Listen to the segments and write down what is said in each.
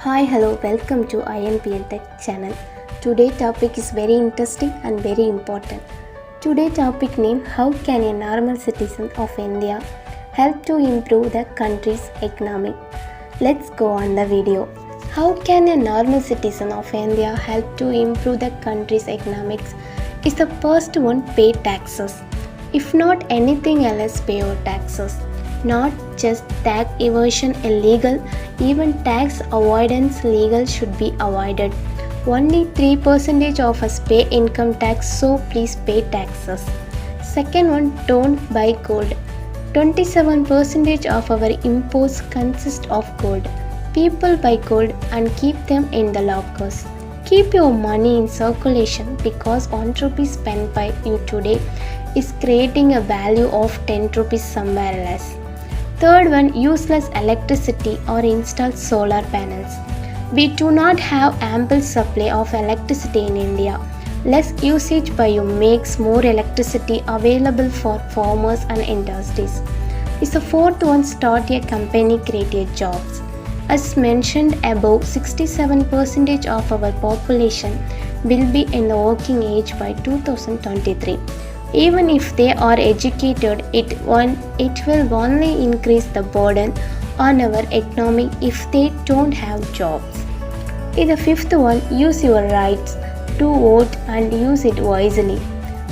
Hi, hello, welcome to INPN Tech channel. Today topic is very interesting and very important. Today topic name: How can a normal citizen of India help to improve the country's economy? Let's go on the video. How can a normal citizen of India help to improve the country's economics? Is the first one: pay taxes. If not anything else, pay your taxes. Not just tax evasion illegal, even tax avoidance legal should be avoided. Only 3% of us pay income tax, so please pay taxes. Second one, don't buy gold. 27% of our imports consist of gold. People buy gold and keep them in the lockers. Keep your money in circulation because 1 rupee spent by you today is creating a value of 10 rupees somewhere else. Third one, useless electricity or install solar panels. We do not have ample supply of electricity in India. Less usage by you makes more electricity available for farmers and industries. Is the fourth one, start a company, create jobs. As mentioned above, 67% of our population will be in the working age by 2023. Even if they are educated, it will only increase the burden on our economy if they don't have jobs. In the fifth one, use your rights to vote and use it wisely.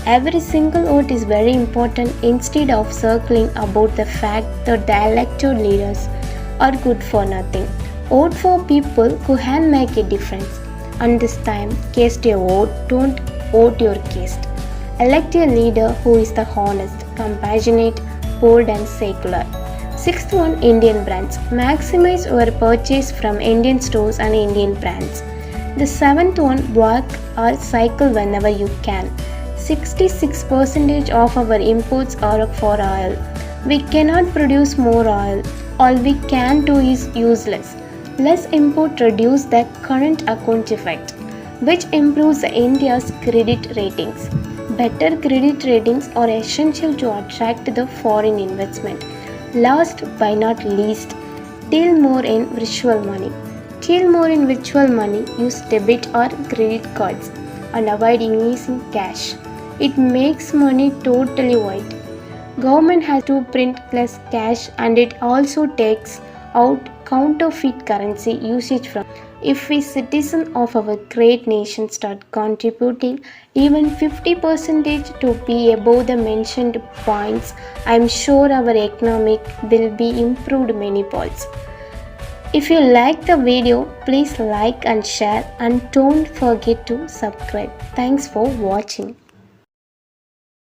Every single vote is very important. Instead of circling about the fact that the elected leaders are good for nothing, vote for people who can make a difference. And this time, cast your vote, don't vote your caste. Elect a leader who is the honest, compassionate, bold and secular. Sixth one, Indian brands. Maximize your purchase from Indian stores and Indian brands. The seventh one, walk or cycle whenever you can. 66% of our imports are for oil. We cannot produce more oil. All we can do is useless. Less import reduce the current account effect, which improves India's credit ratings. Better credit ratings are essential to attract the foreign investment. Last but not least, deal more in virtual money. Deal more in virtual money, use debit or credit cards and avoid using cash. It makes money totally white. Government has to print less cash and it also takes out counterfeit currency usage from. If we citizens of our great nation start contributing even 50% to be above the mentioned points, I am sure our economic will be improved many folds. If you like the video, please like and share and don't forget to subscribe. Thanks for watching.